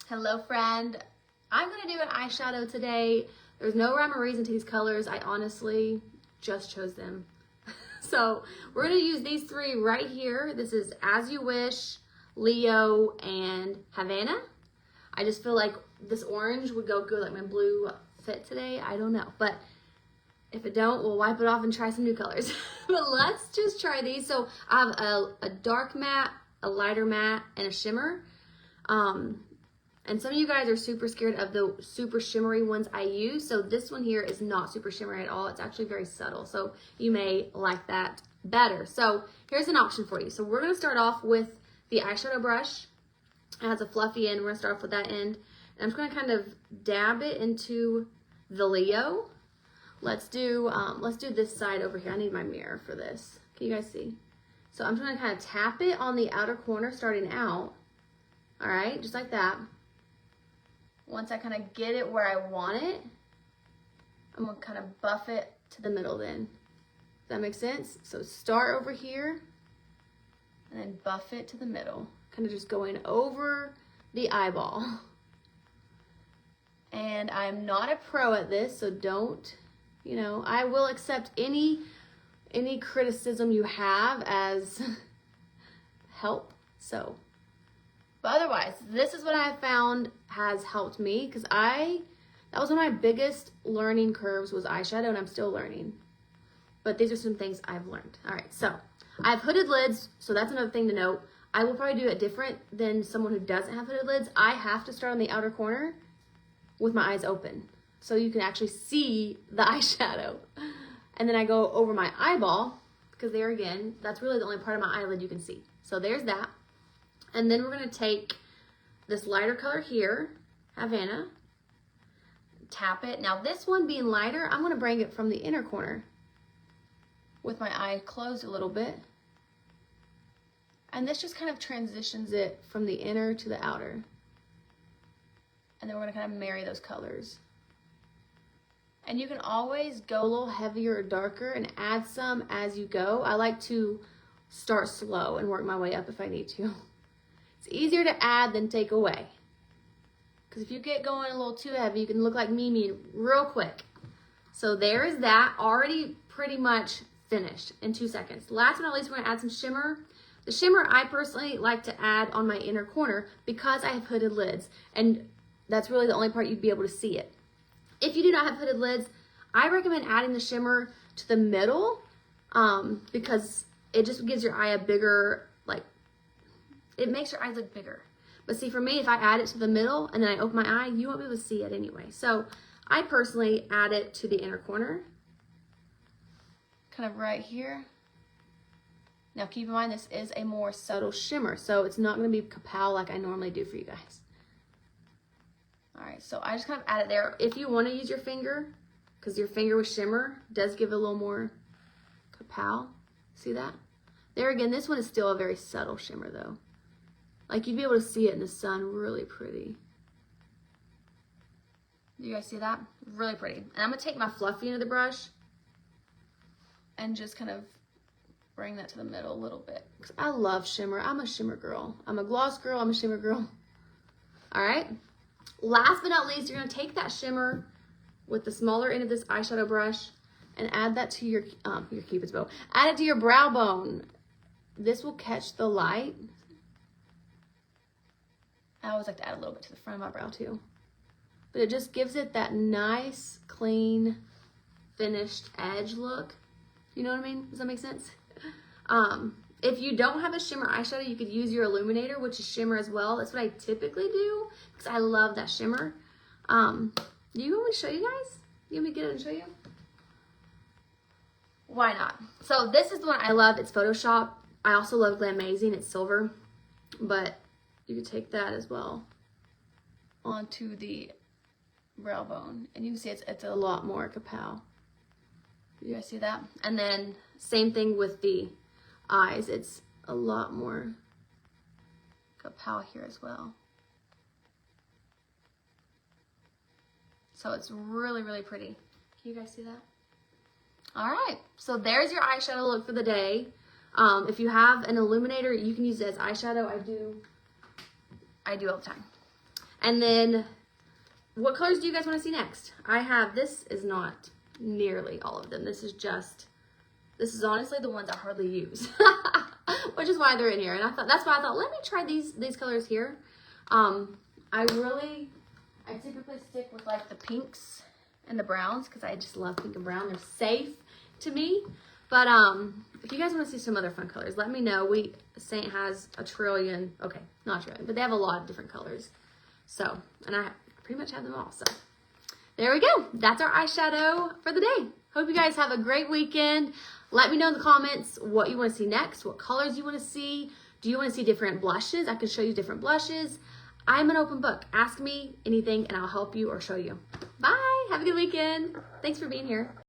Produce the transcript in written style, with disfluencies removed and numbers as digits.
Hello friend, I'm gonna do an eyeshadow today. There's no rhyme or reason to these colors. I honestly just chose them. So we're gonna use these three right here. This is As You Wish, Leo, and Havana. I just feel like this orange would go good, like my blue fit today. I don't know, but if it don't, we'll wipe it off and try some new colors. But let's just try these. So I have a dark matte, a lighter matte, and a shimmer. And some of you guys are super scared of the super shimmery ones I use. So this one here is not super shimmery at all. It's actually very subtle. So you may like that better. So here's an option for you. So we're gonna start off with the eyeshadow brush. It has a fluffy end. We're gonna start off with that end. And I'm just gonna kind of dab it into the Leo. Let's do this side over here. I need my mirror for this. Can you guys see? So I'm just gonna kind of tap it on the outer corner starting out. All right, just like that. Once I kind of get it where I want it, I'm gonna kind of buff it to the middle then. Does that make sense? So start over here and then buff it to the middle. Kind of just going over the eyeball. And I'm not a pro at this, so don't, I will accept any criticism you have as help, so. But otherwise, this is what I have found has helped me, because that was one of my biggest learning curves was eyeshadow, and I'm still learning. But these are some things I've learned. All right, so I have hooded lids, so that's another thing to note. I will probably do it different than someone who doesn't have hooded lids. I have to start on the outer corner with my eyes open, so you can actually see the eyeshadow. And then I go over my eyeball, because there again, that's really the only part of my eyelid you can see. So there's that. And then we're gonna take this lighter color here, Havana, tap it. Now this one being lighter, I'm gonna bring it from the inner corner with my eye closed a little bit. And this just kind of transitions it from the inner to the outer. And then we're gonna kind of marry those colors. And you can always go a little heavier or darker and add some as you go. I like to start slow and work my way up if I need to. It's easier to add than take away. Because if you get going a little too heavy, you can look like Mimi real quick. So there is that, already pretty much finished in 2 seconds. Last but not least, we're gonna add some shimmer. The shimmer I personally like to add on my inner corner because I have hooded lids. And that's really the only part you'd be able to see it. If you do not have hooded lids, I recommend adding the shimmer to the middle because it just gives your eye a bigger, it makes your eyes look bigger. But see, for me, if I add it to the middle and then I open my eye, you won't be able to see it anyway. So I personally add it to the inner corner, kind of right here. Now keep in mind, this is a more subtle shimmer, so it's not gonna be kapow like I normally do for you guys. All right, so I just kind of add it there. If you wanna use your finger, because your finger with shimmer does give it a little more kapow. See that? There again, this one is still a very subtle shimmer though. Like you'd be able to see it in the sun, really pretty. You guys see that? Really pretty. And I'm gonna take my fluffy end of the brush and just kind of bring that to the middle a little bit. Because I love shimmer. I'm a shimmer girl. I'm a gloss girl, I'm a shimmer girl. All right. Last but not least, you're gonna take that shimmer with the smaller end of this eyeshadow brush and add that to your Cupid's bow. Add it to your brow bone. This will catch the light. I always like to add a little bit to the front of my brow too. But it just gives it that nice, clean, finished edge look. You know what I mean? Does that make sense? If you don't have a shimmer eyeshadow, you could use your illuminator, which is shimmer as well. That's what I typically do because I love that shimmer. Do you want me to show you guys? You want me to get it and show you? Why not? So this is the one I love. It's Photoshop. I also love Glamazing. It's silver, but you could take that as well onto the brow bone, and you can see it's a lot more kapow. You guys see that? And then same thing with the eyes. It's a lot more kapow here as well. So it's really, really pretty. Can you guys see that? All right, so there's your eyeshadow look for the day. If you have an illuminator, you can use it as eyeshadow. I do all the time. And then what colors do you guys want to see next? This is not nearly all of them. This is honestly the ones I hardly use, which is why they're in here. And that's why I thought, let me try these colors here. I typically stick with like the pinks and the browns because I just love pink and brown. They're safe to me. But if you guys want to see some other fun colors, let me know. Saint has a trillion, okay, not a trillion, but they have a lot of different colors. So, and I pretty much have them all. So there we go. That's our eyeshadow for the day. Hope you guys have a great weekend. Let me know in the comments what you want to see next, what colors you want to see. Do you want to see different blushes? I can show you different blushes. I'm an open book. Ask me anything and I'll help you or show you. Bye. Have a good weekend. Thanks for being here.